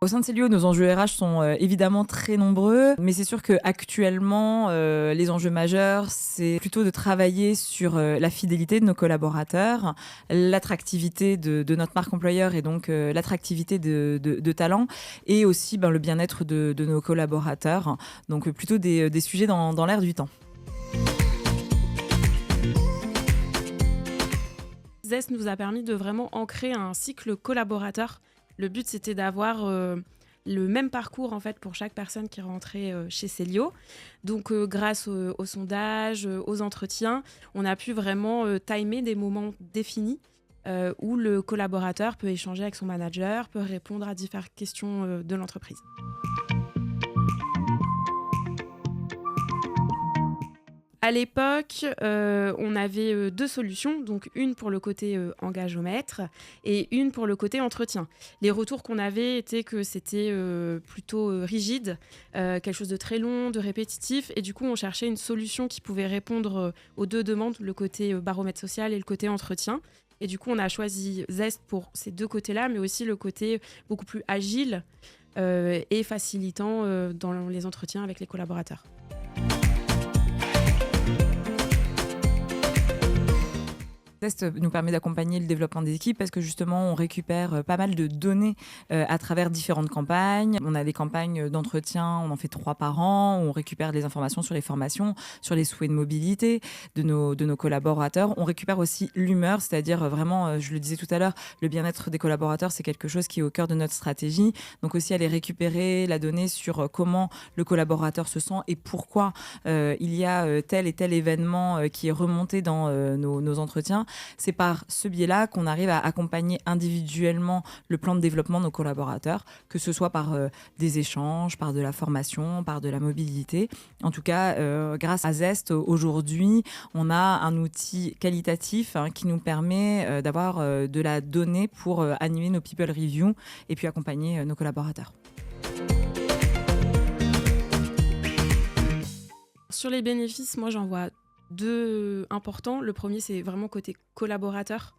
Au sein de Célio, nos enjeux RH sont évidemment très nombreux, mais c'est sûr qu'actuellement, les enjeux majeurs, c'est plutôt de travailler sur la fidélité de nos collaborateurs, l'attractivité de notre marque employeur et donc l'attractivité de talents, et aussi le bien-être de nos collaborateurs. Donc plutôt des sujets dans l'air du temps. Zest nous a permis de vraiment ancrer un cycle collaborateur. Le but, c'était d'avoir le même parcours en fait pour chaque personne qui rentrait chez Célio. Donc, grâce au sondage, aux entretiens, on a pu vraiment timer des moments définis où le collaborateur peut échanger avec son manager, peut répondre à différentes questions de l'entreprise. À l'époque, on avait 2 solutions, donc une pour le côté engagomètre et une pour le côté entretien. Les retours qu'on avait étaient que c'était plutôt rigide, quelque chose de très long, de répétitif, et du coup on cherchait une solution qui pouvait répondre aux 2 demandes, le côté baromètre social et le côté entretien. Et du coup on a choisi Zest pour ces 2 côtés-là, mais aussi le côté beaucoup plus agile et facilitant dans les entretiens avec les collaborateurs. Zest nous permet d'accompagner le développement des équipes parce que justement on récupère pas mal de données à travers différentes campagnes. On a des campagnes d'entretien, on en fait 3 par an, on récupère des informations sur les formations, sur les souhaits de mobilité de nos collaborateurs. On récupère aussi l'humeur, c'est-à-dire vraiment, je le disais tout à l'heure, le bien-être des collaborateurs, c'est quelque chose qui est au cœur de notre stratégie. Donc aussi aller récupérer la donnée sur comment le collaborateur se sent et pourquoi il y a tel et tel événement qui est remonté dans nos entretiens. C'est par ce biais-là qu'on arrive à accompagner individuellement le plan de développement de nos collaborateurs, que ce soit par des échanges, par de la formation, par de la mobilité. En tout cas, grâce à Zest, aujourd'hui, on a un outil qualitatif qui nous permet d'avoir de la donnée pour animer nos people reviews et puis accompagner nos collaborateurs. Sur les bénéfices, moi j'en vois 2 importants. Le premier, c'est vraiment côté collaborateur.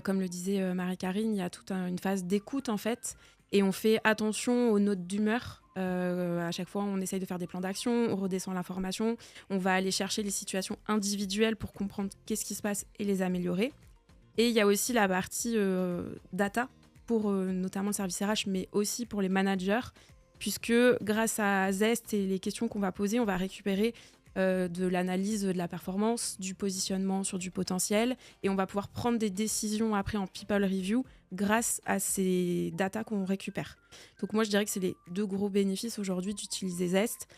Comme le disait Marie-Carine, il y a toute une phase d'écoute en fait, et on fait attention aux notes d'humeur. À chaque fois, on essaye de faire des plans d'action, on redescend l'information, on va aller chercher les situations individuelles pour comprendre qu'est-ce qui se passe et les améliorer. Et il y a aussi la partie data pour notamment le service RH, mais aussi pour les managers, puisque grâce à Zest et les questions qu'on va poser, on va récupérer de l'analyse de la performance, du positionnement sur du potentiel, et on va pouvoir prendre des décisions après en people review grâce à ces datas qu'on récupère. Donc moi je dirais que c'est les 2 gros bénéfices aujourd'hui d'utiliser Zest,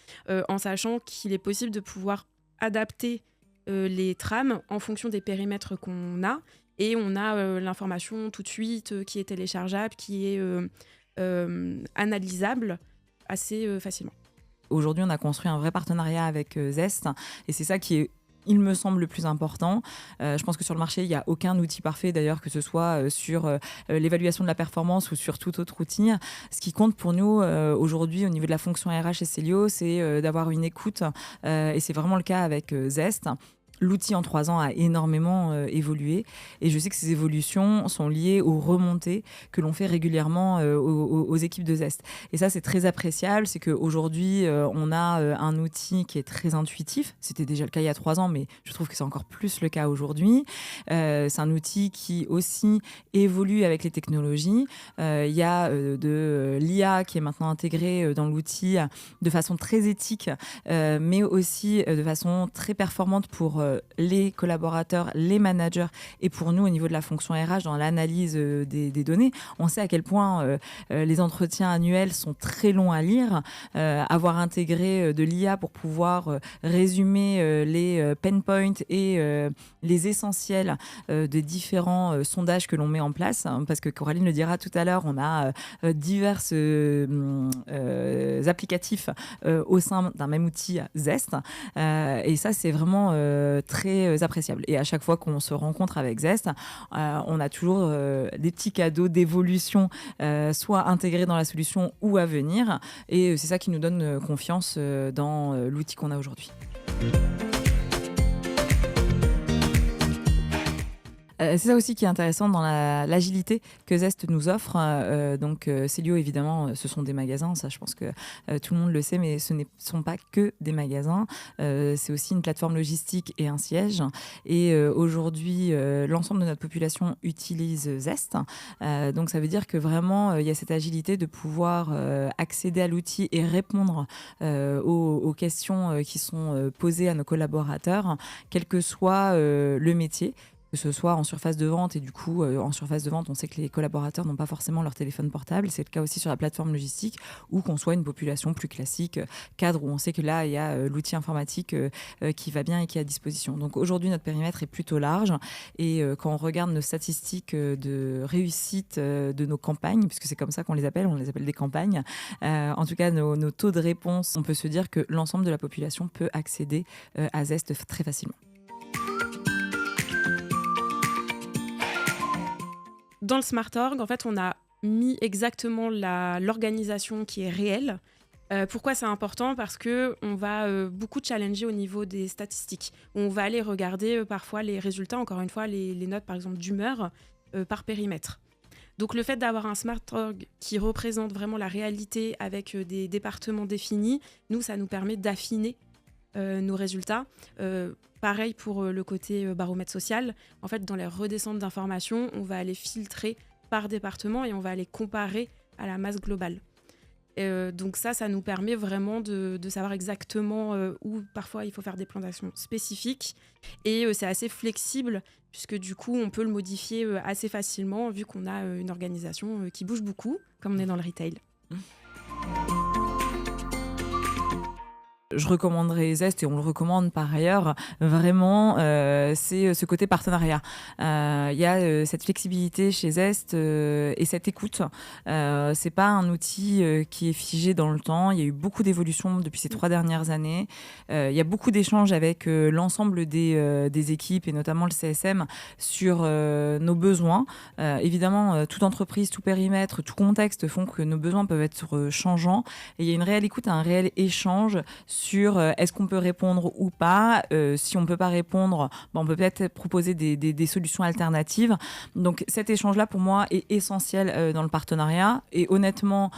en sachant qu'il est possible de pouvoir adapter les trames en fonction des périmètres qu'on a, et on a l'information tout de suite qui est téléchargeable, qui est analysable assez facilement. Aujourd'hui, on a construit un vrai partenariat avec Zest et c'est ça qui est, il me semble, le plus important. Je pense que sur le marché, il n'y a aucun outil parfait, d'ailleurs, que ce soit sur l'évaluation de la performance ou sur tout autre outil. Ce qui compte pour nous aujourd'hui au niveau de la fonction RH et Célio, c'est d'avoir une écoute et c'est vraiment le cas avec Zest. L'outil en 3 ans a énormément évolué et je sais que ces évolutions sont liées aux remontées que l'on fait régulièrement aux équipes de Zest. Et ça, c'est très appréciable. C'est qu'aujourd'hui, on a un outil qui est très intuitif. C'était déjà le cas il y a 3 ans, mais je trouve que c'est encore plus le cas aujourd'hui. C'est un outil qui aussi évolue avec les technologies. Il y a de l'IA qui est maintenant intégrée dans l'outil de façon très éthique, mais aussi de façon très performante pour les collaborateurs, les managers et pour nous au niveau de la fonction RH dans l'analyse des données. On sait à quel point les entretiens annuels sont très longs à lire. Avoir intégré de l'IA pour pouvoir résumer les pain points et les essentiels des différents sondages que l'on met en place, parce que Coraline le dira tout à l'heure, on a divers applicatifs au sein d'un même outil Zest, et ça c'est vraiment très appréciable. Et à chaque fois qu'on se rencontre avec Zest, on a toujours des petits cadeaux d'évolution, soit intégrés dans la solution ou à venir. Et c'est ça qui nous donne confiance dans l'outil qu'on a aujourd'hui. C'est ça aussi qui est intéressant dans l'agilité que Zest nous offre. Donc, Célio, évidemment, ce sont des magasins. Ça, je pense que tout le monde le sait, mais ce ne sont pas que des magasins. C'est aussi une plateforme logistique et un siège. Et aujourd'hui, l'ensemble de notre population utilise Zest. Donc, ça veut dire que vraiment, il y a cette agilité de pouvoir accéder à l'outil et répondre aux questions qui sont posées à nos collaborateurs, quel que soit le métier, que ce soit en surface de vente. Et du coup, en surface de vente, on sait que les collaborateurs n'ont pas forcément leur téléphone portable. C'est le cas aussi sur la plateforme logistique, ou qu'on soit une population plus classique, cadre, où on sait que là, il y a l'outil informatique qui va bien et qui est à disposition. Donc aujourd'hui, notre périmètre est plutôt large. Et quand on regarde nos statistiques de réussite de nos campagnes, puisque c'est comme ça qu'on les appelle, on les appelle des campagnes, en tout cas, nos taux de réponse, on peut se dire que l'ensemble de la population peut accéder à Zest très facilement. Dans le Smart Org, en fait, on a mis exactement l'organisation qui est réelle. Pourquoi c'est important ? Parce qu'on va beaucoup challenger au niveau des statistiques. On va aller regarder parfois les résultats, encore une fois, les notes par exemple d'humeur par périmètre. Donc le fait d'avoir un Smart Org qui représente vraiment la réalité avec des départements définis, nous, ça nous permet d'affiner nos résultats. Pareil pour le côté baromètre social. En fait, dans les redescentes d'informations, on va aller filtrer par département et on va aller comparer à la masse globale. Donc ça nous permet vraiment de savoir exactement où parfois il faut faire des plans d'action spécifiques. Et c'est assez flexible puisque du coup, on peut le modifier assez facilement vu qu'on a une organisation qui bouge beaucoup, comme on est dans le retail. Je recommanderais Zest, et on le recommande par ailleurs, vraiment, c'est ce côté partenariat. Il y a cette flexibilité chez Zest et cette écoute. C'est pas un outil qui est figé dans le temps. Il y a eu beaucoup d'évolutions depuis ces 3 dernières années. Il y a beaucoup d'échanges avec l'ensemble des équipes, et notamment le CSM, sur nos besoins. Évidemment, toute entreprise, tout périmètre, tout contexte font que nos besoins peuvent être changeants. Et il y a une réelle écoute, un réel échange sur est-ce qu'on peut répondre ou pas. Si on ne peut pas répondre, on peut peut-être proposer des solutions alternatives. Donc cet échange-là, pour moi, est essentiel dans le partenariat. Et honnêtement,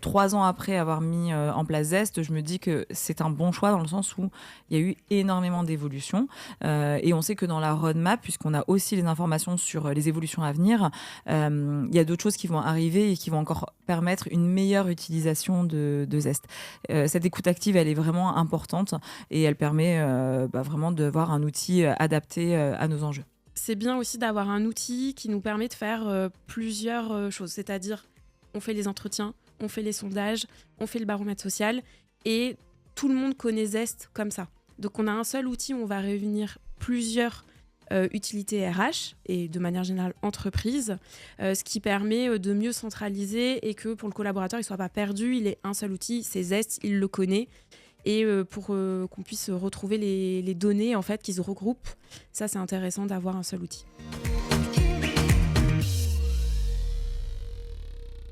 3 ans après avoir mis en place Zest, je me dis que c'est un bon choix dans le sens où il y a eu énormément d'évolutions. Et on sait que dans la roadmap, puisqu'on a aussi les informations sur les évolutions à venir, il y a d'autres choses qui vont arriver et qui vont encore permettre une meilleure utilisation de Zest. Cette écoute active, elle est vraiment importante et elle permet vraiment d'avoir un outil adapté à nos enjeux. C'est bien aussi d'avoir un outil qui nous permet de faire plusieurs choses, c'est-à-dire on fait les entretiens, on fait les sondages, on fait le baromètre social et tout le monde connaît Zest comme ça. Donc on a un seul outil où on va réunir plusieurs utilités RH et de manière générale entreprise, ce qui permet de mieux centraliser et que pour le collaborateur il ne soit pas perdu, il ait un seul outil, c'est Zest, il le connaît. Et pour qu'on puisse retrouver les données en fait, qui se regroupent, ça c'est intéressant d'avoir un seul outil.